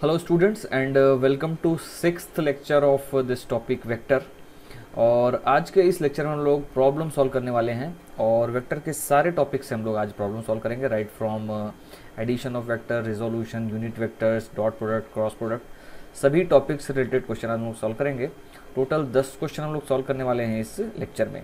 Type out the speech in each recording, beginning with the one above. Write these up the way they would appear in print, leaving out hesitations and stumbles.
Hello students and welcome to sixth lecture of this topic vector. और आज के इस लेक्चर में हम लोग प्रॉब्लम सॉल्व करने वाले हैं और वेक्टर के सारे टॉपिक से हम लोग आज प्रॉब्लम सॉल्व करेंगे, right from addition of vector, resolution, unit vectors, dot product, cross product, सभी टॉपिक से रिलेटेड क्वेश्चन आज हम लोग सॉल्व करेंगे। टोटल 10 क्वेश्चन हम लोग सॉल्व करने वाले हैं इस लेक्चर में।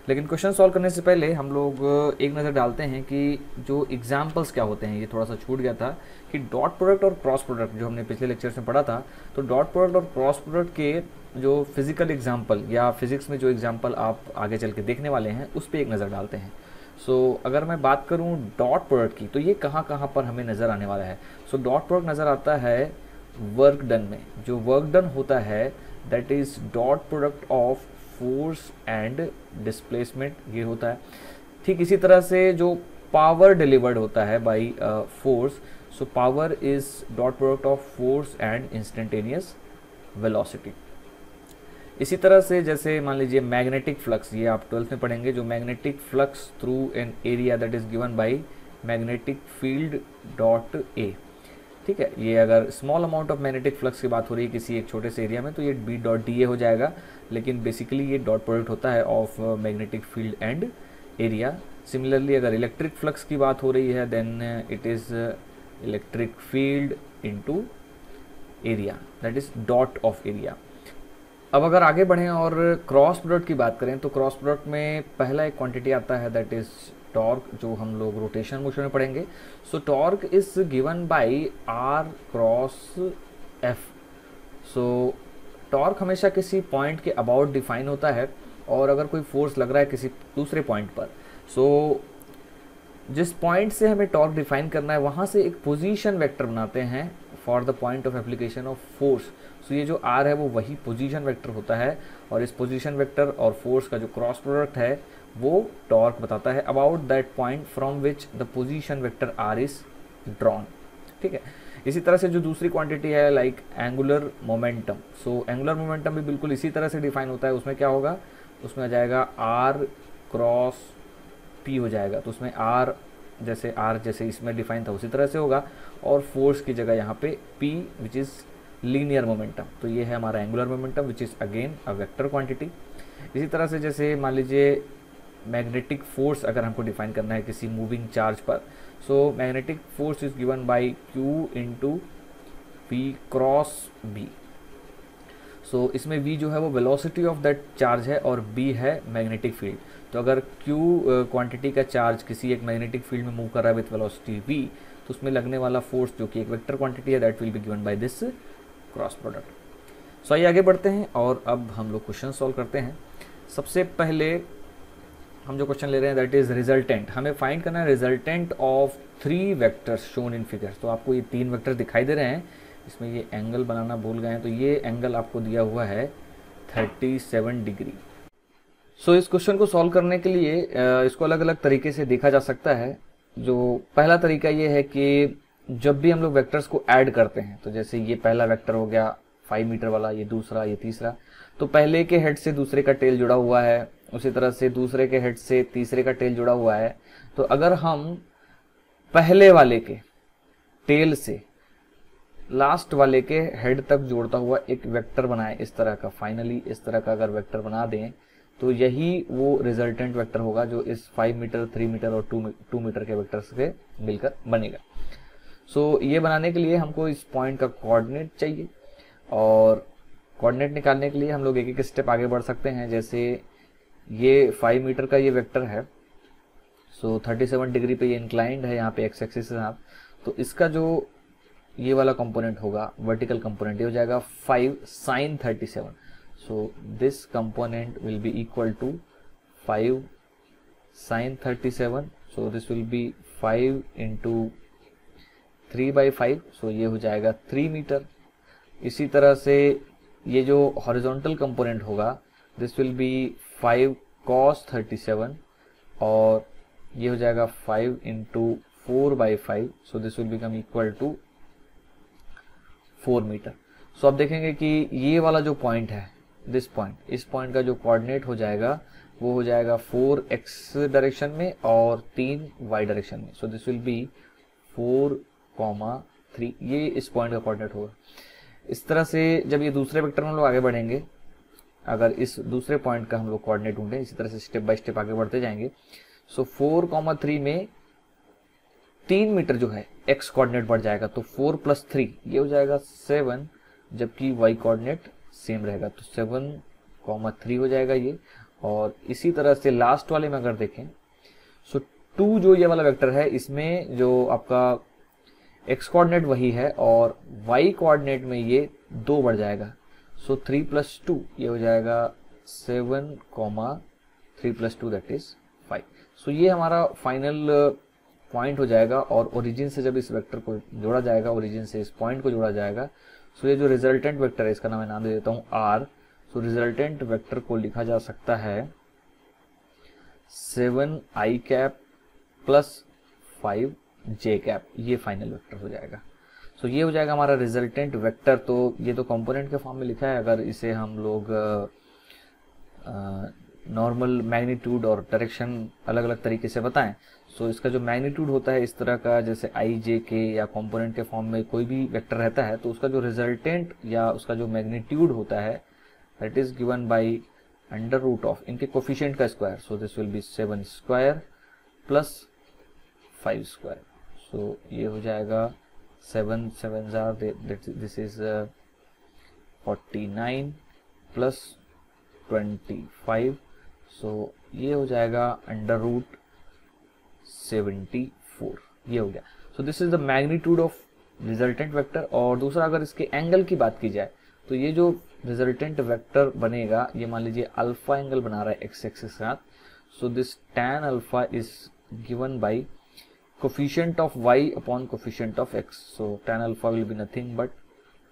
लेकिन क्वेश्चन सॉल्व करने से पहले हम लोग एक नज़र डालते हैं कि जो एग्जाम्पल्स क्या होते हैं। ये थोड़ा सा छूट गया था कि डॉट प्रोडक्ट और क्रॉस प्रोडक्ट जो हमने पिछले लेक्चर्स में पढ़ा था, तो डॉट प्रोडक्ट और क्रॉस प्रोडक्ट के जो फिजिकल एग्जाम्पल या फिजिक्स में जो एग्जाम्पल आप आगे चल के देखने वाले हैं उस पर एक नज़र डालते हैं। अगर मैं बात करूं डॉट प्रोडक्ट की, तो ये कहाँ कहाँ पर हमें नज़र आने वाला है। डॉट प्रोडक्ट नज़र आता है वर्क डन में। जो वर्क डन होता है that is dot product of force and displacement, ये होता है। ठीक इसी तरह से जो पावर डिलीवर्ड होता है by force, power is dot product of force and instantaneous velocity. इसी तरह से जैसे मान लीजिए मैग्नेटिक फ्लक्स, ये आप 12th में पढ़ेंगे, जो magnetic flux through an area that is given by magnetic field dot A. ठीक है, ये अगर small amount of magnetic flux की बात हो रही है किसी एक छोटे से एरिया में, तो ये बी डॉट डी ए हो जाएगा, लेकिन बेसिकली ये डॉट प्रोडक्ट होता है of magnetic field and area. Similarly अगर इलेक्ट्रिक फ्लक्स की बात हो रही है then it is electric field into area, that is dot of area. अब अगर आगे बढ़ें और क्रॉस प्रोडक्ट की बात करें, तो क्रॉस प्रोडक्ट में पहला एक क्वांटिटी आता है दैट इज टॉर्क, जो हम लोग रोटेशन मोशन में पढ़ेंगे। Torque is given by R cross F. Torque हमेशा किसी पॉइंट के अबाउट डिफाइन होता है, और अगर कोई फोर्स लग रहा है किसी दूसरे पॉइंट पर, जिस पॉइंट से हमें टॉर्क डिफाइन करना है वहाँ से एक पोजीशन वेक्टर बनाते हैं for the point of application of force. ये जो आर है वो वही पोजीशन वेक्टर होता है, और इस पोजीशन वेक्टर और फोर्स का जो क्रॉस प्रोडक्ट है वो टॉर्क बताता है about that point from which the position vector R is drawn. ठीक है, इसी तरह से जो दूसरी क्वांटिटी है like angular momentum. Angular momentum भी बिल्कुल इसी तरह से डिफाइन होता है। उसमें क्या होगा, उसमें आ जाएगा आर क्रॉस पी हो जाएगा। तो उसमें आर जैसे इसमें डिफाइन था उसी तरह से होगा, और फोर्स की जगह यहाँ पे P which is linear momentum. तो ये है हमारा angular momentum which is again a vector quantity. इसी तरह से जैसे मान लीजिए मैग्नेटिक फोर्स अगर हमको डिफाइन करना है किसी मूविंग चार्ज पर, magnetic force is given by Q into P cross B. इसमें v जो है वो वेलोसिटी ऑफ दैट चार्ज है और b है मैग्नेटिक फील्ड। तो अगर q क्वांटिटी का चार्ज किसी एक मैग्नेटिक फील्ड में मूव कर रहा है विथ वेलोसिटी v, तो उसमें लगने वाला फोर्स जो कि एक वेक्टर क्वांटिटी है that will be given by this cross product. आइए आगे बढ़ते हैं और अब हम लोग क्वेश्चन सॉल्व करते हैं। सबसे पहले हम जो क्वेश्चन ले रहे हैं दैट इज रिजल्टेंट। हमें फाइंड करना है resultant of 3 vectors shown in figure. तो आपको ये 3 वेक्टर दिखाई दे रहे हैं, इसमें ये एंगल बनाना भूल गए हैं, तो ये एंगल आपको दिया हुआ है 37 डिग्री। इस क्वेश्चन को सॉल्व करने के लिए इसको अलग अलग तरीके से देखा जा सकता है। जो पहला तरीका ये है कि जब भी हम लोग वेक्टर्स को ऐड करते हैं, तो जैसे ये पहला वेक्टर हो गया 5 मीटर वाला, ये दूसरा, ये तीसरा, तो पहले के हेड से दूसरे का टेल जुड़ा हुआ है, उसी तरह से दूसरे के हेड से तीसरे का टेल जुड़ा हुआ है। तो अगर हम पहले वाले के टेल से लास्ट वाले के हेड तक जोड़ता हुआ एक वेक्टर बनाए इस तरह का, फाइनली इस तरह का अगर वेक्टर बना दें, तो यही वो रिजल्टेंट वेक्टर होगा जो इस 5 मीटर, 3 मीटर और 2 मीटर के वेक्टर से मिलकर बनेगा। ये बनाने के लिए हमको इस पॉइंट का कोऑर्डिनेट चाहिए, और कोऑर्डिनेट निकालने के लिए हम लोग एक एक स्टेप आगे बढ़ सकते हैं। जैसे ये 5 मीटर का ये वेक्टर है, 37 डिग्री पे ये इंक्लाइंड है यहाँ पे एक्स एक्सिस के साथ, तो इसका जो ये वाला कंपोनेंट होगा वर्टिकल कंपोनेंट, ये हो जाएगा 5 sin 37। This component will be equal to 5 sin 37। This will be 5 into 3/5, ये हो जाएगा 3 मीटर। इसी तरह से ये जो हॉरिजॉन्टल कंपोनेंट होगा दिस विल बी 5 cos 37, और ये हो जाएगा 5 into 4/5, this will become equal to 4 metre. अब देखेंगे कि ये वाला जो पॉइंट है, दिस पॉइंट, इस पॉइंट का जो कोऑर्डिनेट हो जाएगा वो हो जाएगा 4x डायरेक्शन में और 3 y डायरेक्शन में। दिस विल बी 4, 3, ये इस पॉइंट का कोऑर्डिनेट होगा। इस तरह से जब ये दूसरे वेक्टर में हम लोग आगे बढ़ेंगे, अगर इस दूसरे पॉइंट का हम लोग कोऑर्डिनेट ढूंढें, इसी तरह से स्टेप बाय स्टेप आगे बढ़ते जाएंगे। सो 4,3 में 3 मीटर जो है एक्स कोऑर्डिनेट बढ़ जाएगा, तो 4 + 3 ये हो जाएगा 7, जबकि वाई कोऑर्डिनेट सेम रहेगा, तो 7,3 हो जाएगा ये। और इसी तरह से लास्ट वाले में अगर देखें, सो 2 जो ये वाला वेक्टर है, इसमें जो आपका एक्स कोऑर्डिनेट वही है और वाई कोऑर्डिनेट में ये 2 बढ़ जाएगा। सो 3 + 2 ये हो जाएगा 7, 3 + 2 दैट इज 5। सो ये हमारा फाइनल पॉइंट हो जाएगा। और ओरिजिन से जब इस वेक्टर को जोड़ा जाएगा, ओरिजिन से इस पॉइंट को जोड़ा जाएगा, सो ये जो रिजल्टेंट वेक्टर है, इसका नाम मैं नाम दे देता हूँ आर। सो रिजल्टेंट वेक्टर को लिखा जा सकता है 7i कैप + 5j कैप, ये फाइनल वेक्टर हो जाएगा। सो ये हो जाएगा हमारा रिजल्टेंट वेक्टर। तो ये तो कंपोनेंट के फॉर्म में लिखा है, अगर इसे हम लोग नॉर्मल मैग्नीट्यूड और डायरेक्शन अलग अलग तरीके से बताएं, सो इसका जो मैग्नीट्यूड होता है इस तरह का, जैसे आई जे के या कंपोनेंट के फॉर्म में कोई भी वेक्टर रहता है, तो उसका जो रिजल्टेंट या उसका जो मैग्नीट्यूड होता है दैट इज गिवन बाय √, इनके कोफिशिएंट का square. So this will be 7 square + 5 square. So ये हो जाएगा 7 7s are this is 49 + 25। सो ये हो जाएगा √74, ये हो गया। सो this is the magnitude of resultant vector. और दूसरा, अगर इसके एंगल की बात की जाए, तो ये जो रिजल्टेंट वेक्टर बनेगा, ये मान लीजिए अल्फा एंगल बना रहा है एक्स एक्सिस के साथ। So this tan alpha is given by coefficient of y upon coefficient of x। So tan alpha will be nothing but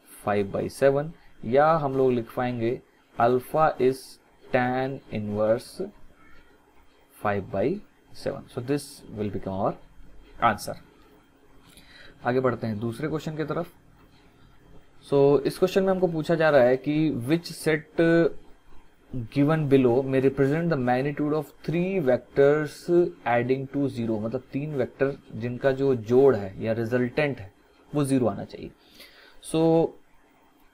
5/7, या हम लोग लिख पाएंगे alpha is tan inverse 5/7। So this will become our answer. आगे बढ़ते हैं दूसरे question की तरफ। सो इस क्वेश्चन में हमको पूछा जा रहा है कि विच सेट गिवन बिलो में represent the magnitude of 3 vectors adding to 0, मतलब 3 वेक्टर जिनका जो जोड़ है या रिजल्टेंट है वो 0 आना चाहिए। सो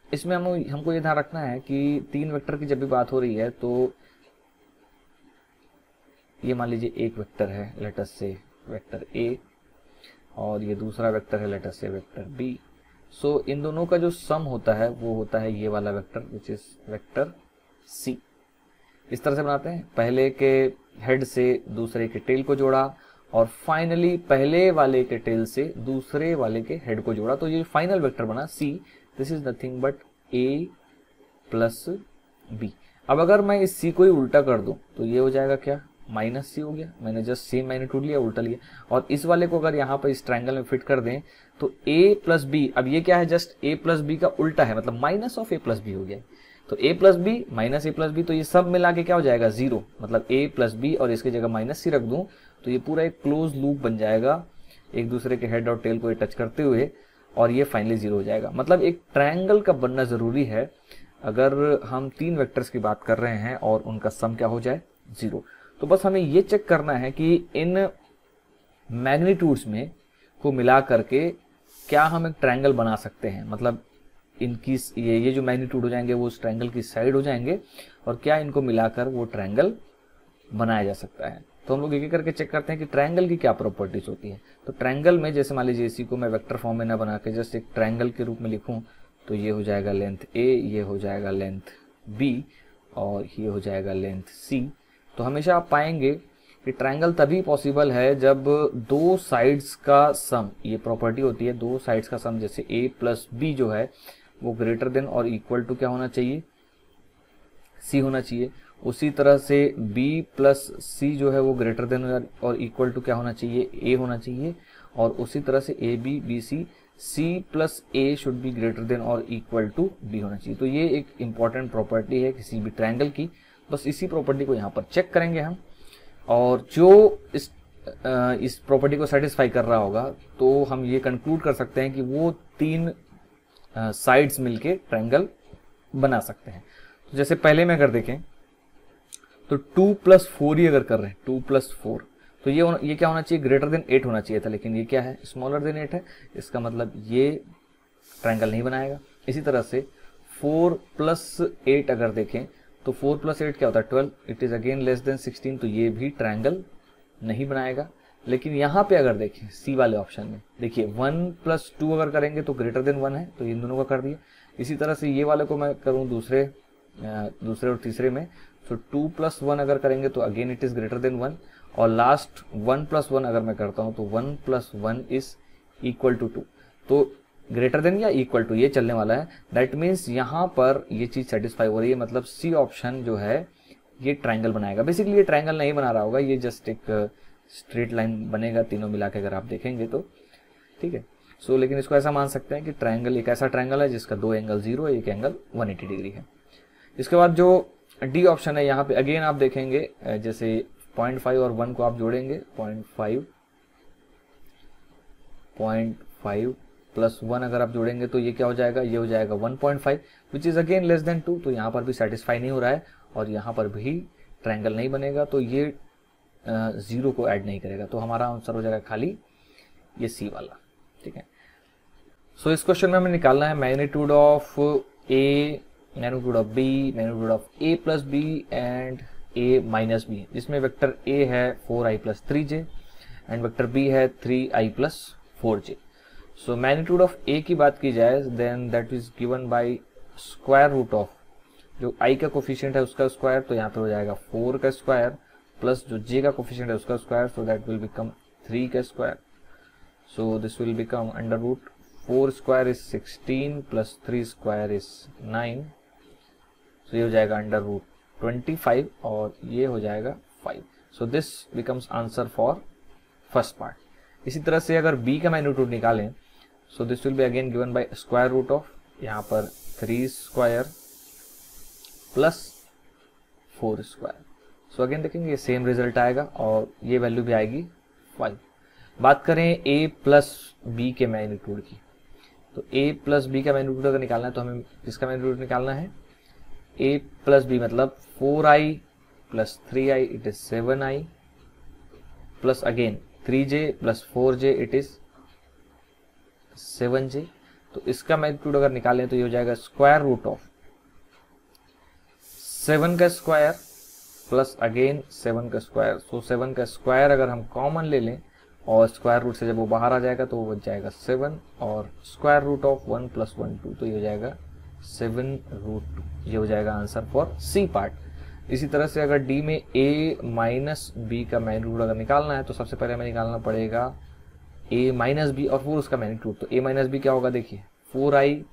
इसमें हमको ये ध्यान रखना है कि 3 वेक्टर की जब भी बात हो रही है, तो ये मान लीजिए एक वेक्टर है, लेट अस से वेक्टर ए, और ये दूसरा वेक्टर है, लेट अस से वेक्टर बी। सो इन दोनों का जो सम होता है वो होता है ये वाला vector which is vector C. इस तरह से बनाते हैं, पहले के हेड से दूसरे के टेल को जोड़ा और फाइनली पहले वाले के टेल से दूसरे वाले के हेड को जोड़ा, तो ये फाइनल वेक्टर बना C. This is nothing but a + b। अब अगर मैं इस c को ही उल्टा कर दूं, तो ये हो जाएगा क्या, -c हो गया। मैंने जस्ट सेम मैग्नीट्यूड लिया, उल्टा लिया, और इस वाले को अगर यहाँ पर इस ट्रायंगल में फिट कर दें, तो a + b, अब ये क्या है, जस्ट a + b का उल्टा है, मतलब -a + b हो गया। तो a + b -a + b, तो ये सब मिला के क्या हो जाएगा 0, मतलब a + b और इसकी जगह -c रख दूं, तो ये पूरा एक क्लोज लूप बन जाएगा एक दूसरे के हेड और टेल को टच करते हुए, और ये फाइनली 0 हो जाएगा। मतलब एक ट्रायंगल का बनना जरूरी है अगर हम 3 वेक्टर्स की बात कर रहे हैं और उनका सम क्या हो जाए 0। तो बस हमें ये चेक करना है कि इन मैग्नीट्यूड्स में को मिला करके क्या हम एक ट्रायंगल बना सकते हैं, मतलब इनकी ये जो मैग्नीट्यूड हो जाएंगे वो उस ट्रायंगल की साइड हो जाएंगे, और क्या इनको मिलाकर वो ट्रायंगल बनाया जा सकता है। तो हम लोग एक एक करके चेक करते हैं कि ट्रायंगल की क्या प्रॉपर्टीज होती है। तो ट्रायंगल में जैसे मान लीजिए इसी को मैं वेक्टर फॉर्म में ना बना के जस्ट एक ट्रायंगल के रूप में लिखूं, तो ये हो जाएगा लेंथ a, ये हो जाएगा लेंथ b, और ये हो जाएगा लेंथ c। तो हमेशा आप पाएंगे कि ट्रायंगल तभी पॉसिबल है जब 2 साइड्स का सम, ये प्रॉपर्टी होती है 2 साइड्स का सम, जैसे a + b जो है वो ग्रेटर देन और इक्वल टू क्या होना चाहिए, c होना चाहिए। उसी तरह से b + c जो है वो ग्रेटर देन और इक्वल टू क्या होना चाहिए, a होना चाहिए। और उसी तरह से ab bc c + a should be greater than और इक्वल टू b होना चाहिए। तो ये एक इंपॉर्टेंट प्रॉपर्टी है किसी भी ट्रायंगल की। बस इसी प्रॉपर्टी को यहाँ पर चेक करेंगे हम, और जो इस प्रॉपर्टी को सेटिस्फाई कर रहा होगा तो हम ये कंक्लूड कर सकते हैं कि वो 3 साइड्स मिलके ट्रायंगल बना सकते हैं। तो जैसे पहले में अगर देखें तो 2 + 4 ही अगर कर रहे हैं, 2 + 4, तो ये क्या होना चाहिए, ग्रेटर देन 8 होना चाहिए था, लेकिन ये क्या है, स्मॉलर देन 8 है। इसका मतलब ये ट्रायंगल नहीं बनाएगा। इसी तरह से 4 + 8 अगर देखें तो 4 + 8 क्या होता है 12, it is again less than 16, तो ये भी ट्रायंगल नहीं बनाएगा। लेकिन यहाँ पे अगर देखें सी वाले ऑप्शन में, देखिए 1 + 2 अगर करेंगे तो ग्रेटर देन 1 है, तो इन दोनों का कर दिया। इसी तरह से ये वाले को मैं करूँ दूसरे और तीसरे में, तो 2 + 1 अगर करेंगे तो again it is greater than 1, और लास्ट 1 + 1 अगर मैं करता हूँ तो 1 + 1 इज़ इक्वल टू 2, तो ग्रेटर देन या इक्वल टू ये चलने वाला है। दैट मीन्स यहाँ पर ये चीज़ सेटिस्फाई हो रही है, मतलब सी ऑप्शन जो है ये ट्रायंगल बनाएगा। बेसिकली ये ट्रायंगल नहीं बना रहा होगा, ये जस्ट एक स्ट्रेट लाइन बनेगा तीनों मिला के अगर आप देखेंगे तो, ठीक है। सो लेकिन इसको ऐसा मान सकते हैं कि ट्रायंगल एक ऐसा ट्रायंगल है जिसका 2 एंगल 0 है, एक एंगल 180 डिग्री है। इसके बाद जो डी ऑप्शन है यहाँ पे अगेन आप देखेंगे, जैसे 0.5 और 1 को आप जोड़ेंगे, 0.5 + 1 अगर आप जोड़ेंगे तो ये क्या हो जाएगा, ये हो जाएगा 1.5 which is again less than 2, तो यहाँ पर भी सेटिस्फाई नहीं हो रहा है और यहाँ पर भी ट्रायंगल नहीं बनेगा, तो ये 0 को ऐड नहीं करेगा, तो हमारा आंसर हो जाएगा खाली ये सी वाला, ठीक है। सो इस क्वेश्चन में हमें निकालना है magnitude of A, magnitude of B, magnitude of a + b and a - b, जिसमें वेक्टर a है 4i + 3j and vector b है 3i + 4j। So magnitude of a की बात की जाए then that is given by square root of जो i का coefficient है उसका स्क्वायर, तो यहाँ पे हो जाएगा 4 का स्क्वायर प्लस जो j का कोफिशिएंट है उसका square, so that will become 3 का square. So this will become √4 square is 16 + 3 square is 9, तो ये हो जाएगा √25 और ये हो जाएगा 5। So this becomes answer for first part. इसी तरह से अगर b का मैग्नीट्यूड निकालें, so this will be again given by square root of यहाँ पर 3 square plus 4 square. So again देखेंगे ये सेम रिजल्ट आएगा और ये वैल्यू भी आएगी 5। बात करें a + b के मैग्नीट्यूड की, तो a + b का मैग्नीट्यूड अगर निकालना है तो हमें किसका मैग्नीट्यूड निकालना है, a + b मतलब 4i + 3i it is 7i plus again 3j + 4j it is 7j। तो इसका मैग्नीट्यूड अगर निकालें तो ये हो जाएगा स्क्वायर रूट ऑफ 7 का स्क्वायर प्लस अगेन 7 का स्क्वायर। सो 7 का स्क्वायर अगर हम कॉमन ले लें और स्क्वायर रूट से जब वो बाहर आ जाएगा तो वो बच जाएगा 7 और स्क्वायर रूट ऑफ 1 + 1 2, तो ये हो जाएगा 7√2। ये हो जाएगा आंसर फॉर सी पार्ट। इसी तरह से अगर डी में a - b का मैग्नीट्यूड अगर निकालना है तो सबसे पहले हमें निकालना पड़ेगा a - b और फिर उसका मैग्नीट्यूड। तो a - b क्या होगा, देखिए 4i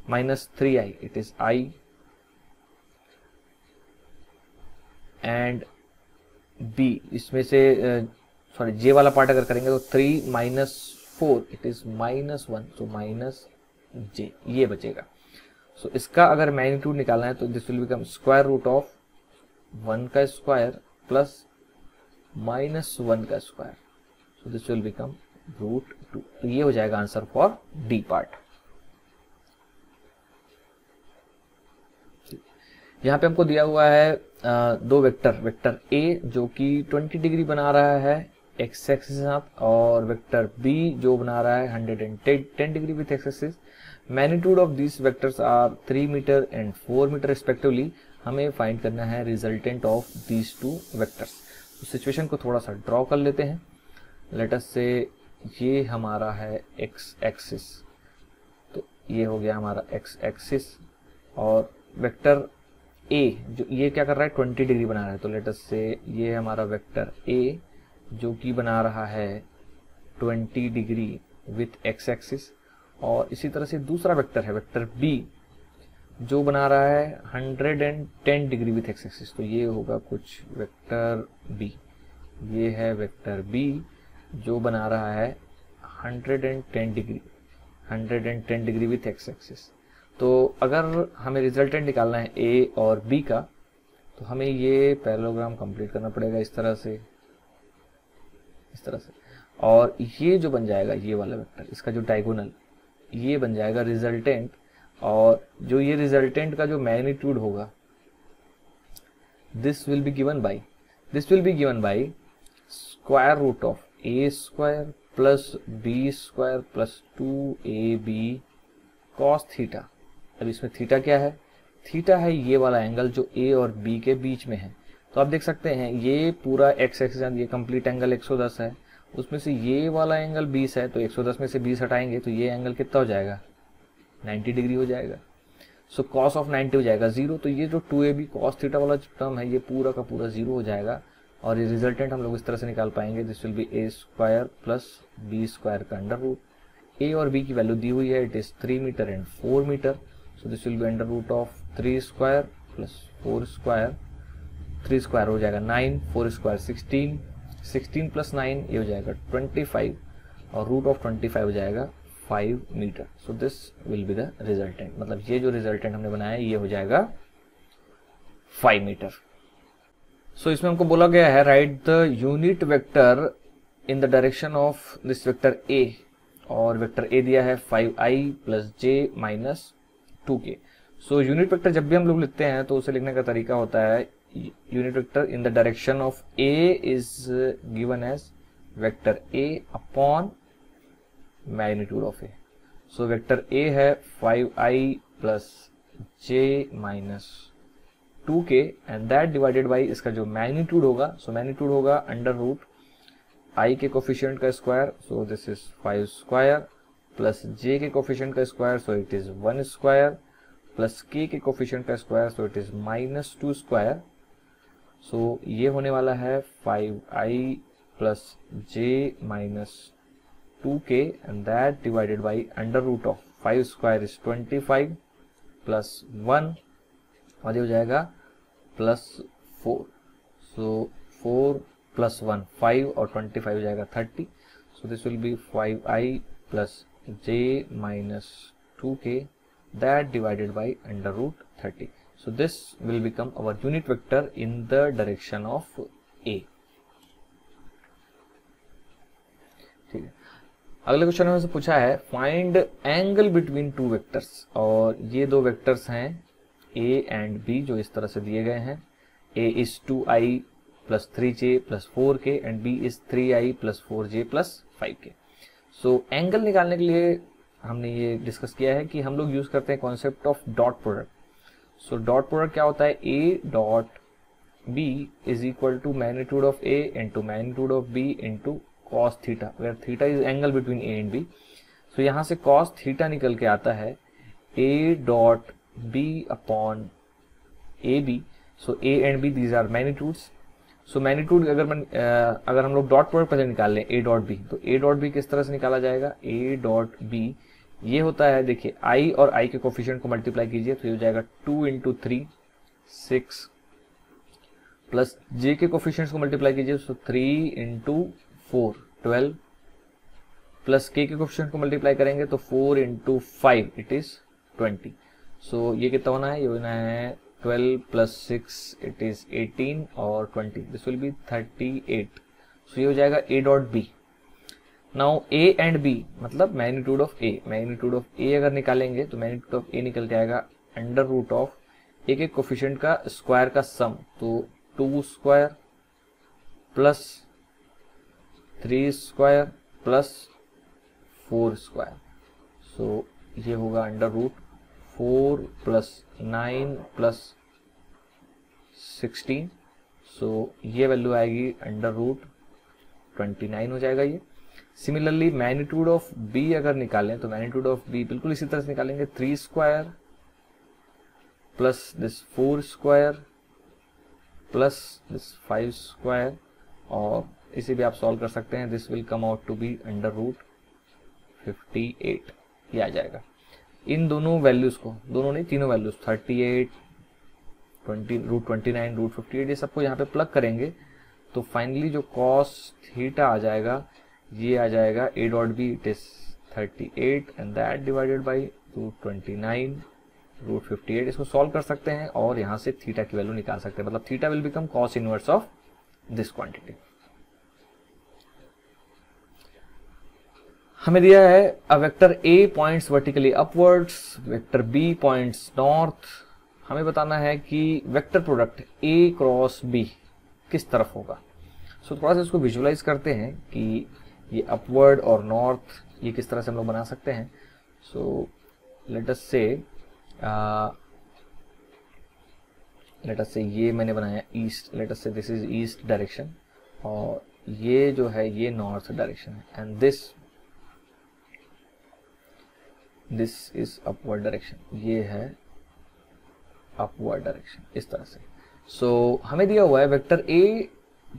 - 3i it is i and b, इसमें से सॉरी j वाला पार्ट अगर करेंगे तो 3 - 4 इट इज -1, सो -j ये बचेगा। सो इसका अगर मैग्नीट्यूड निकालना है तो this will become square root of 1 का स्क्वायर प्लस -1 का square, so this will become √2। तो ये हो जाएगा आंसर फॉर डी पार्ट। यहाँ पे हमको दिया हुआ है दो वेक्टर a जो कि 20 डिग्री बना रहा है एक्स एक्सिस के साथ और वेक्टर b जो बना रहा है 110 degree with x axis. Magnitude of this vectors are 3 metre and 4 metre respectively. हमें फाइंड करना है resultant of these two vectors. तो सिचुएशन को थोड़ा सा ड्रॉ कर लेते हैं। लेट अस से ये हमारा है एक्स एक्सिस, तो ये हो गया हमारा एक्स एक्सिस और वेक्टर a जो ये क्या कर रहा है 20 डिग्री बना रहा है। तो लेट अस से ये हमारा वेक्टर a जो कि बना रहा है 20 डिग्री विथ एक्स एक्सिस और इसी तरह से दूसरा वेक्टर है वेक्टर b जो बना रहा है 110 डिग्री विथ एक्स एक्सिस। तो ये होगा कुछ वेक्टर b, ये है वेक्टर b जो बना रहा है 110 डिग्री विथ एक्स एक्सिस। तो अगर हमें रिजल्टेंट निकालना है a और b का तो हमें ये पैरेललोग्राम कंप्लीट करना पड़ेगा इस तरह से और ये जो बन जाएगा ये वाला वेक्टर इसका जो डायगोनल ये बन जाएगा रिजल्टेंट और जो ये रिजल्टेंट का जो मैग्नीट्यूड होगा this will be given by square root of A square plus B square plus 2ab cos theta. अब इसमें थीटा क्या है? थीटा है ये वाला एंगल जो ए और बी के बीच में है। तो आप देख सकते हैं ये पूरा एक्स एक्सिस, ये कंप्लीट एंगल 110 है, उसमें से ये वाला एंगल 20 है, तो 110 में से 20 हटाएंगे तो ये एंगल कितना हो जाएगा? 90 डिग्री हो जाएगा। सो कॉस ऑफ 90 हो जाएगा 0। तो ये जो 2ab कॉस थीटा वाला टर्म है ये पूरा का पूरा 0 हो जाएगा और ये रिजल्टेंट हम लोग इस तरह से निकाल पाएंगे, this will be A square plus B square का अंडर रूट। ए और बी की वैल्यू दी हुई है, it is 3 metre and 4 metre. So this will be under root of 3 square plus 4 square, 3 square हो जाएगा 9, 4 स्क्वायर 16, 16 प्लस 9 ये हो जाएगा 25 और रूट ऑफ 25 हो जाएगा 5 metre. So this will be the resultant, मतलब ये जो रिजल्टेंट हमने बनाया ये हो जाएगा 5 मीटर। सो इसमें हमको बोला गया है right the unit vector in the direction of this vector A, और वेक्टर ए दिया है 5i plus j minus 2k। So unit vector जब भी हम लोग लिखते हैं तो उसे लिखने का तरीका होता है unit vector in the direction of A is given as vector A upon magnitude of A. So vector A है 5i plus j minus 2k and that divided by इसका जो मैग्नीट्यूड होगा, सो मैग्नीट्यूड होगा under root i के coefficient का square, so this is 5 square plus j के coefficient का square, so it is 1 square plus k के coefficient का square, so it is minus 2 square. So ये होने वाला है 5i plus j minus 2k and that divided by under root of 5 square is 25 plus 1 और ये हो जाएगा प्लस 4। सो 4 प्लस 1 5 और 25 हो जाएगा 30। सो this will B 5i plus j minus 2k that divided by under root 30. So this will become our unit vector in the direction of A. ठीक है, अगले क्वेश्चन में से पूछा है find angle between two vectors, और ये दो वेक्टर्स हैं A एंड B जो इस तरह से दिए गए हैं। A is 2i plus 3j plus 4k and B is 3i plus 4j plus 5k। So angle निकालने के लिए हमने ये डिस्कस किया है कि हम लोग यूज करते हैं concept of dot product. So dot product क्या होता है? a dot b is equal to magnitude of a into magnitude of b into cos theta, where theta is angle between a and b। So यहाँ से cos theta निकल के आता है a dot b upon A B. So a and b these are magnitudes. So magnitude अगर हम लोग dot product पहले निकाल लें a डॉट b, तो a डॉट b किस तरह से निकाला जाएगा? a डॉट b ये होता है, देखिए i और i के कोफिशिएंट को मल्टीप्लाई कीजिए तो ये हो जाएगा 2 इंटू 3 6 प्लस j के कोफिशिएंट्स को मल्टीप्लाई कीजिए तो 3 इंटू 4 12 प्लस k के कोफिशिएंट को मल्टीप्लाई करेंगे तो 4 इंटू 5 इट इज 20। सो ये कितना होना है? ये होना है 12 प्लस 6 इट इज 18 और 20, दिस विल बी 38। सो ये हो जाएगा a dot b। Now a and b मतलब magnitude of a, magnitude of a अगर निकालेंगे तो मैग्नीट्यूड ऑफ a निकल के आएगा अंडर रूट ऑफ एक एक कोफिशिएंट का स्क्वायर का सम, तो 2 square plus 3 square plus 4 square. So ये होगा under root 4 plus 9 plus 16। So ये वैल्यू आएगी अंडर रूट 29 हो जाएगा ये। सिमिलरली मैग्नीट्यूड ऑफ b अगर निकालें तो मैग्नीट्यूड ऑफ b बिल्कुल इसी तरह से निकालेंगे, 3 square plus this 4 square plus this 5 square, और इसे भी आप सॉल्व कर सकते हैं। This will come out to be under root 58 ये आ जाएगा। इन दोनों वैल्यूज को, दोनों नहीं तीनों वैल्यूज 38 20 रूट 29 रूट 58 ये सबको यहाँ पे प्लग करेंगे तो फाइनली जो कॉस थीटा आ जाएगा ये आ जाएगा a dot b it is 38 and that divided by root 29 root 58। इसको सॉल्व कर सकते हैं और यहाँ से थीटा की वैल्यू निकाल सकते हैं, मतलब theta will become cos inverse of this quantity. हमें दिया है a vector a points vertically upwards, vector b points north. हमें बताना है कि vector product a cross b किस तरफ होगा। सो थोड़ा सा इसको विजुअलाइज करते हैं कि ये अपवर्ड और नॉर्थ ये किस तरह से हम लोग बना सकते हैं. सो लेट अस से ये मैंने बनाया ईस्ट, लेट अस से दिस इज ईस्ट डायरेक्शन, और ये जो है ये नॉर्थ डायरेक्शन है, and this is upward direction, ये है अपवर्ड डायरेक्शन इस तरह से. सो हमें दिया हुआ है vector A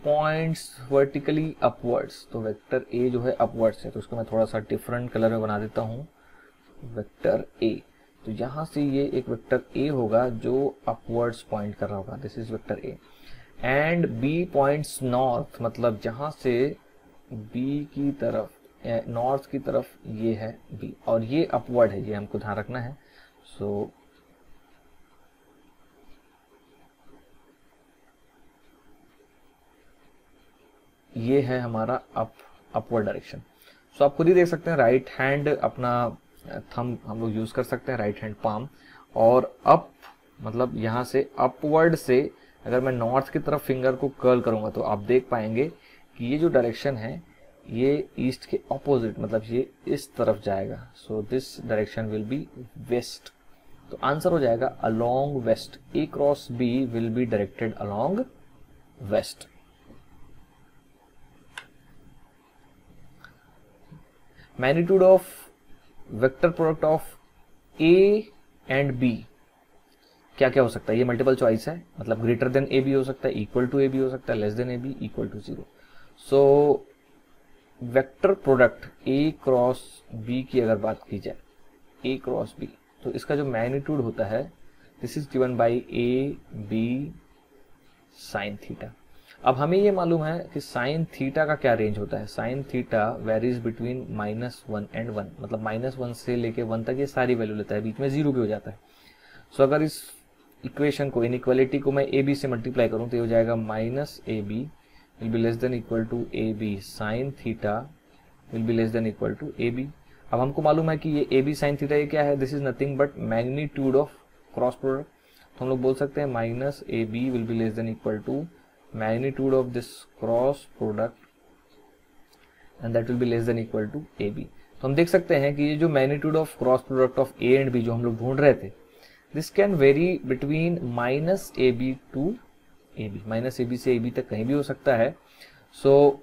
points vertically upwards, तो वेक्टर ए जो है अपवर्ड्स है, तो उसको मैं थोड़ा सा डिफरेंट कलर में बना देता हूँ. वेक्टर ए, तो यहाँ से ये एक वेक्टर ए होगा जो अपवर्ड्स पॉइंट कर रहा होगा, this is vector A. And B points north, मतलब जहाँ से बी की तरफ नॉर्थ की तरफ ये है बी, और ये अपवर्ड है, ये हमको ध्यान रखना है. सो ये है हमारा अपवर्ड डायरेक्शन. सो आप खुद ही देख सकते हैं, राइट हैंड अपना थंब हम लोग यूज कर सकते हैं, राइट हैंड पाम, और अप मतलब यहाँ से अपवर्ड से अगर मैं नॉर्थ की तरफ फिंगर को कर्ल करूंगा तो आप देख पाएंगे कि ये जो डायरेक्शन है ये ईस्ट के ऑपोजिट, मतलब ये इस तरफ जाएगा. So this direction will be west. तो आंसर हो जाएगा along west. A cross B will be directed along west. Magnitude of vector product of A and B क्या क्या हो सकता है? ये मल्टीपल चॉइस है, मतलब ग्रेटर देन ए बी हो सकता है, इक्वल टू ए बी हो सकता है, less than A B, equal to 0. So vector product A cross B की अगर बात की जाए, ए क्रॉस बी, तो इसका जो मैग्नीट्यूड होता है this is given by A B sine theta. अब हमें ये मालूम है कि साइन थीटा का क्या रेंज होता है. Sine theta varies between -1 and 1, मतलब -1 से लेके 1 तक ये सारी वैल्यू लेता है, बीच में 0 भी हो जाता है. सो अगर इस इक्वेशन को, इनइक्वालिटी को मैं ए बी से मल्टीप्लाई करूं तो ये हो जाएगा -ab will be less than equal to AB sin theta will be less than equal to AB. अब हमको मालूम है कि ये AB sin theta ये क्या है, this is nothing but magnitude of cross product. तो हम लोग बोल सकते हैं -AB will be less than equal to magnitude of this cross product and that will be less than equal to AB. तो हम देख सकते हैं कि ये जो magnitude of cross product of A and B जो हम लोग ढूंढ रहे थे, this can vary between -AB to AB, -AB से AB तक कहीं भी हो सकता है. सो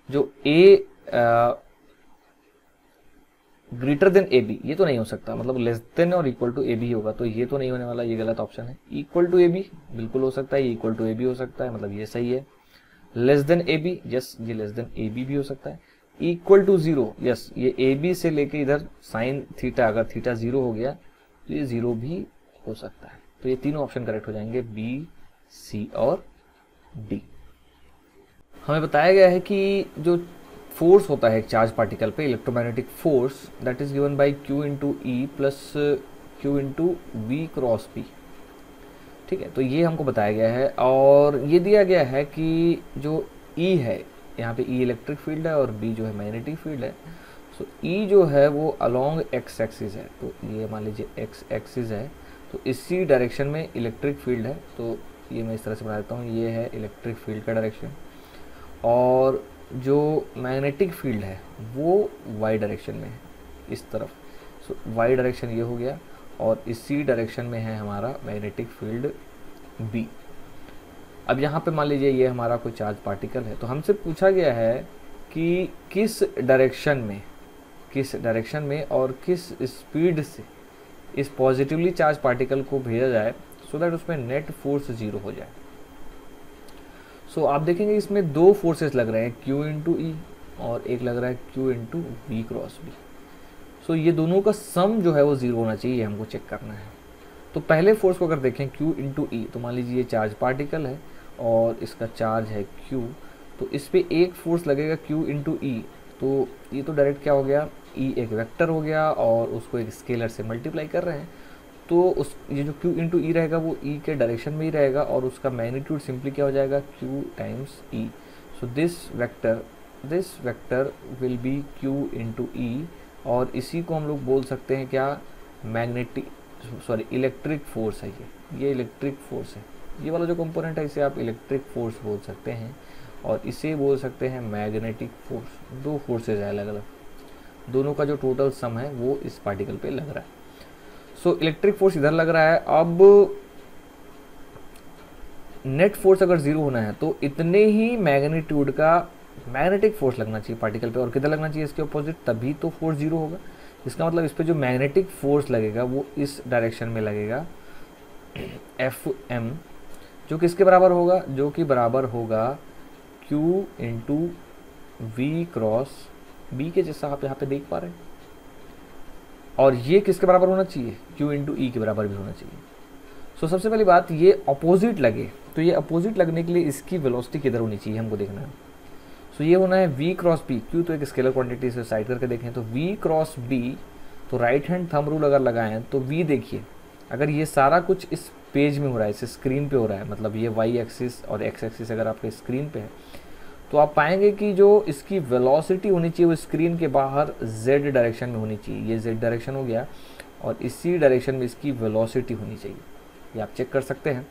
जो A ग्रेटर देन AB ये तो नहीं हो सकता, मतलब लेस देन और इक्वल टू AB होगा, तो ये तो नहीं होने वाला, ये गलत ऑप्शन है. इक्वल टू AB बिल्कुल हो सकता है, ये इक्वल टू AB हो सकता है, मतलब ये सही है. लेस देन AB, यस ये लेस देन AB भी हो सकता है. इक्वल टू 0, यस ये AB से लेके इधर साइन थीटा, अगर थीटा 0 हो गया तो ये 0 भी हो सकता है. तो ये तीनों ऑप्शन करेक्ट हो जाएंगे, B, C और D. हमें बताया गया है कि जो फोर्स होता है एक चार्ज पार्टिकल पे, electromagnetic force, that is given by Q into E plus Q into we cross B. ठीक है, तो ये हमको बताया गया है, और ये दिया गया है कि जो E है, यहाँ पे E इलेक्ट्रिक फील्ड है और B जो है मैग्नेटिक फील्ड है. सो E जो है वो अलोंग एक्स एक्सिस है, तो ये मान लीजिए एक्स एक्सिस है, तो इसी डायरेक्शन में इलेक्ट्रिक फील्ड है. तो ये मैं इस तरह से बना देता हूँ, ये है इलेक्ट्रिक फील्ड का डायरेक्शन, और जो मैग्नेटिक फील्ड है वो वाई डायरेक्शन में है इस तरफ. सो वाई डायरेक्शन ये हो गया, और इसी डायरेक्शन में है हमारा मैग्नेटिक फील्ड बी. अब यहाँ पे मान लीजिए ये हमारा कोई चार्ज पार्टिकल है, तो हमसे पूछा गया है कि किस डायरेक्शन में और किस स्पीड से इस पॉजिटिवली चार्ज पार्टिकल को भेजा जाए सो दैट उसमें नेट फोर्स 0 हो जाए. सो आप देखेंगे इसमें दो फोर्सेस लग रहे हैं, Q इंटू ई और एक लग रहा है Q into we cross B. So ये दोनों का सम जो है वो 0 होना चाहिए, हमको चेक करना है. तो पहले फोर्स को अगर देखें Q इंटू ई, तो मान लीजिए ये चार्ज पार्टिकल है और इसका चार्ज है Q, तो इस पर एक फोर्स लगेगा Q इंटू ई. तो ये तो डायरेक्ट क्या हो गया, E एक वेक्टर हो गया और उसको एक स्केलर से मल्टीप्लाई कर रहे हैं, तो उस ये जो Q इंटू ई रहेगा वो E के डायरेक्शन में ही रहेगा, और उसका मैग्नीट्यूड सिंपली क्या हो जाएगा, Q times E. So this vector will be Q into E, और इसी को हम लोग बोल सकते हैं क्या, इलेक्ट्रिक फोर्स है. ये इलेक्ट्रिक फोर्स है, ये वाला जो कंपोनेंट है इसे आप इलेक्ट्रिक फोर्स बोल सकते हैं. और इसे बोल सकते हैं मैग्नेटिक फोर्स। दो फोर्सेज है अलग अलग, दोनों का जो टोटल सम है वो इस पार्टिकल पे लग रहा है। सो इलेक्ट्रिक फोर्स इधर लग रहा है। अब नेट फोर्स अगर जीरो होना है तो इतने ही मैग्नीट्यूड का मैग्नेटिक फोर्स लगना चाहिए पार्टिकल पे, और किधर लगना चाहिए इसके अपोजिट, तभी तो फोर्स जीरो होगा। इसका मतलब इस पे जो मैग्नेटिक फोर्स लगेगा वो इस डायरेक्शन में लगेगा, Fm, जो किसके बराबर होगा, जो कि बराबर होगा Q into we cross B के, जैसा आप यहाँ पे देख पा रहे हैं। और ये किसके बराबर होना चाहिए, Q इंटू ई के बराबर भी होना चाहिए। सो सबसे पहली बात, ये अपोजिट लगे, तो ये अपोजिट लगने के लिए इसकी वेलोसिटी किधर होनी चाहिए हमको देखना है। सो ये होना है v क्रॉस बी। Q तो एक स्केलर क्वांटिटी से साइड करके देखें तो v क्रॉस b, तो राइट हैंड थंब रूल अगर लगाएं तो v देखिए, अगर ये सारा कुछ इस पेज में हो रहा है, इस स्क्रीन पे हो रहा है, मतलब ये y एक्सिस और x एक्सिस अगर आपके स्क्रीन पे है, तो आप पाएंगे कि जो इसकी वेलोसिटी होनी चाहिए वो स्क्रीन के बाहर z डायरेक्शन में होनी चाहिए। ये z डायरेक्शन हो गया, और इसी डायरेक्शन में इसकी वेलोसिटी होनी चाहिए। ये आप चेक कर सकते हैं,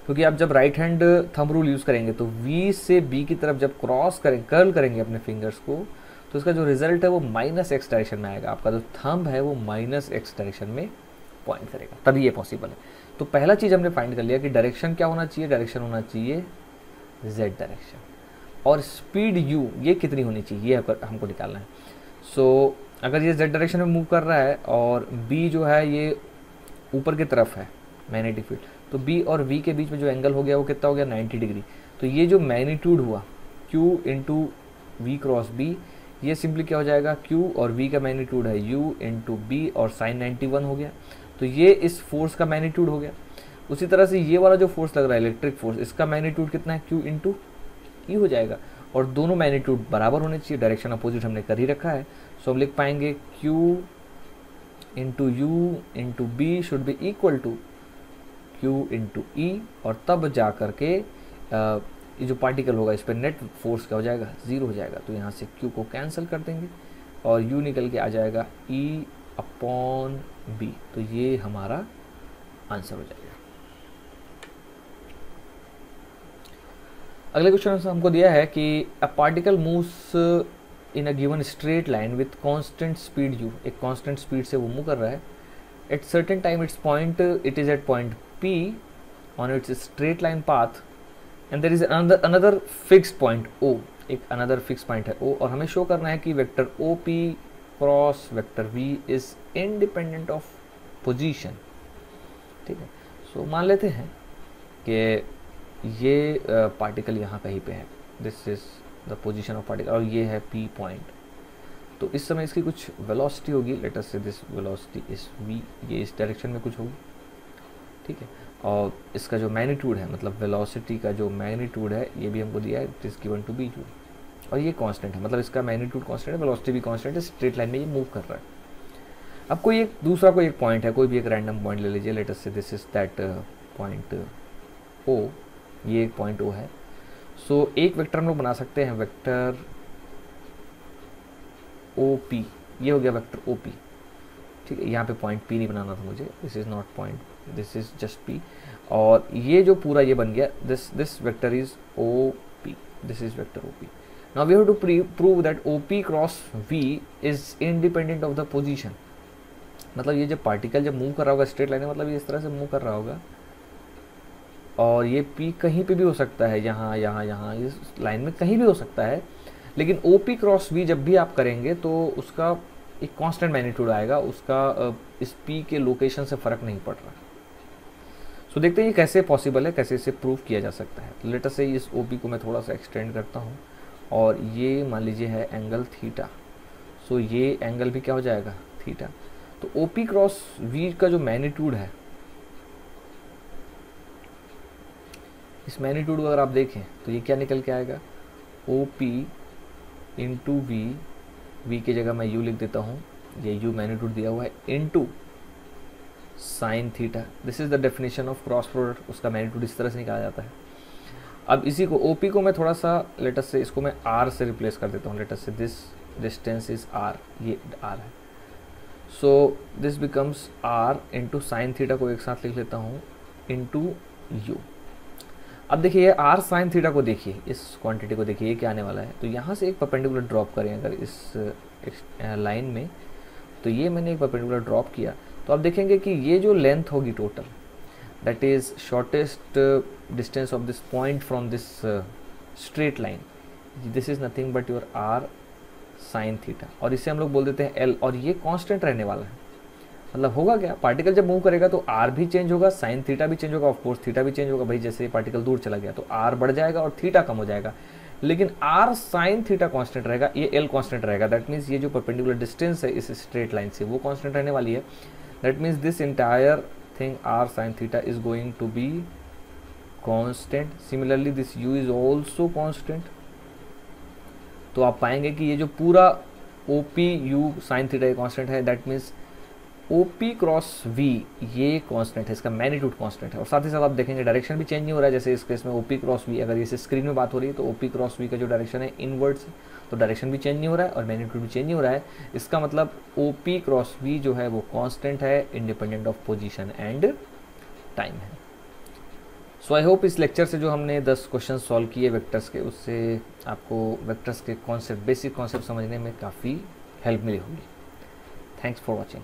क्योंकि आप जब right hand thumb rule use करेंगे तो V से B की तरफ जब क्रॉस करें, कर्ल करेंगे अपने फिंगर्स को, तो इसका जो रिजल्ट है वो -x डायरेक्शन में आएगा। आपका जो थंब है वो -x डायरेक्शन में पॉइंट करेगा, तभी ये पॉसिबल है। तो पहला चीज़ हमने फाइंड कर लिया कि डायरेक्शन क्या होना चाहिए, डायरेक्शन होना चाहिए z डायरेक्शन, और स्पीड u ये कितनी होनी चाहिए ये हमको निकालना है। सो अगर ये z डायरेक्शन में मूव कर रहा है और b जो है ये ऊपर की तरफ है मैग्नेटिक फील्ड, तो b और v के बीच में जो एंगल हो गया वो कितना हो गया, 90 डिग्री। तो ये जो मैग्नीट्यूड हुआ q into we cross B, ये सिंपली क्या हो जाएगा, q और v का मैग्नीट्यूड है u इंटू बी और साइन 91 हो गया। तो ये इस फोर्स का मैग्नीट्यूड हो गया। उसी तरह से ये वाला जो फोर्स लग रहा है इलेक्ट्रिक फोर्स, इसका मैग्नीट्यूड कितना है, q इंटू ई हो जाएगा, और दोनों मैग्नीट्यूड बराबर होने चाहिए, डायरेक्शन अपोजिट हमने कर ही रखा है। सो हम लिख पाएंगे q into u into B should be equal to Q into E, और तब जा करके ये जो पार्टिकल होगा इस पर नेट फोर्स क्या हो जाएगा, ज़ीरो हो जाएगा। तो यहाँ से Q को कैंसिल कर देंगे और U निकल के आ जाएगा E अपॉन B। तो ये हमारा आंसर हो जाएगा। अगले क्वेश्चन में हमको दिया है कि a particle moves in a given straight line with constant speed u, एक कांस्टेंट स्पीड से वो मूव कर रहा है। At certain time it is at point P on its straight line path and there is another fixed point O, एक another fixed point है O, और हमें शो करना है कि vector OP cross vector V is independent of position। ठीक है, सो मान लेते हैं कि ये पार्टिकल यहाँ कहीं पे है, this is the position of particle, और ये है P पॉइंट। तो इस समय इसकी कुछ वेलोसिटी होगी, लेट अस से दिस वेलोसिटी इज V, ये इस डायरेक्शन में कुछ होगी। ठीक है, और इसका जो मैग्नीट्यूड है, मतलब वेलोसिटी का जो मैग्नीट्यूड है, ये भी हमको दिया है, it is given to be U, और ये कांस्टेंट है, मतलब इसका मैग्नीट्यूड कांस्टेंट है, वेलोसिटी भी कांस्टेंट है, स्ट्रेट लाइन में ये मूव कर रहा है। अब कोई एक दूसरा कोई एक पॉइंट है, कोई भी एक रैंडम पॉइंट ले लीजिए, लेट अस से this is that point O, ये एक पॉइंट O है। सो एक वेक्टर हम लोग बना सकते हैं, वेक्टर OP, ये हो गया वेक्टर OP। ठीक है, यहाँ पे पॉइंट P नहीं बनाना था मुझे, this is not point, this is just P, और ये जो पूरा ये बन गया, this vector is OP, this is vector OP। Now we have to prove that OP cross V is independent of the position. मतलब ये जब पार्टिकल जब मूव कर रहा होगा स्ट्रेट लाइन में, मतलब ये इस तरह से मूव कर रहा होगा, और ये P कहीं पे भी हो सकता है, यहाँ यहाँ यहाँ इस लाइन में कहीं भी हो सकता है, लेकिन OP क्रॉस V जब भी आप करेंगे तो उसका एक कांस्टेंट मैग्नीट्यूड आएगा, उसका इस P के लोकेशन से फ़र्क नहीं पड़ रहा। सो देखते हैं ये कैसे पॉसिबल है, कैसे इसे प्रूव किया जा सकता है। लेट अस से इस OP को मैं थोड़ा सा एक्सटेंड करता हूँ, और ये मान लीजिए है एंगल थीटा। सो ये एंगल भी क्या हो जाएगा, थीटा। तो OP क्रॉस V का जो मैग्नीट्यूड है, इस मैग्नीट्यूड को अगर आप देखें तो ये क्या निकल के आएगा, OP इंटू V की जगह मैं U लिख देता हूँ, ये U मैग्नीट्यूड दिया हुआ है, into sine theta. This is the definition of cross product, उसका मैग्नीट्यूड इस तरह से निकाला जाता है। अब इसी को OP को मैं थोड़ा सा लेटस से इसको मैं R से रिप्लेस कर देता हूँ, let's say this distance is R, ये R है। सो this becomes R into sine theta को एक साथ लिख लेता हूँ, इंटू U। अब देखिए ये आर साइन थीटा को देखिए, इस क्वांटिटी को देखिए, ये क्या आने वाला है। तो यहाँ से एक परपेंडिकुलर ड्रॉप करें अगर इस लाइन में, तो ये मैंने एक परपेंडिकुलर ड्रॉप किया, तो आप देखेंगे कि ये जो लेंथ होगी total, that is shortest distance of this point from this straight line, this is nothing but your R sine theta, और इसे हम लोग बोल देते हैं एल, और ये कांस्टेंट रहने वाला है। मतलब होगा क्या, पार्टिकल जब मूव करेगा तो आर भी चेंज होगा, साइन थीटा भी चेंज होगा, ऑफ कोर्स थीटा भी चेंज होगा। भाई जैसे पार्टिकल दूर चला गया तो आर बढ़ जाएगा और थीटा कम हो जाएगा, लेकिन आर साइन थीटा कांस्टेंट रहेगा, ये एल कांस्टेंट रहेगा। दैट मीन्स ये जो परपेंडिकुलर डिस्टेंस है इस स्ट्रेट लाइन से वो कांस्टेंट रहने वाली है। That means this entire thing are sine theta is going to be constant. Similarly this u is also constant. तो आप पाएंगे कि ये जो पूरा O P u sine theta constant है, that means O P cross v ये constant है, इसका मैग्नीट्यूड कांस्टेंट है। और साथ ही साथ आप देखेंगे डायरेक्शन भी चेंज नहीं हो रहा है। जैसे इस केस में ओ पी क्रॉस वी, अगर इस स्क्रीन में बात हो रही है तो ओ पी क्रॉस वी का जो डायरेक्शन है इनवर्ड्स, तो डायरेक्शन भी चेंज नहीं हो रहा है और मैग्नीट्यूड भी चेंज नहीं हो रहा है। इसका मतलब ओ पी क्रॉस वी जो है वो कांस्टेंट है, independent of position and time है। सो आई होप इस लेक्चर से जो हमने 10 क्वेश्चन सॉल्व किए वेक्टर्स के, उससे आपको वेक्टर्स के कॉन्सेप्ट, बेसिक कॉन्सेप्ट समझने में काफ़ी हेल्प मिली होगी। Thanks for watching.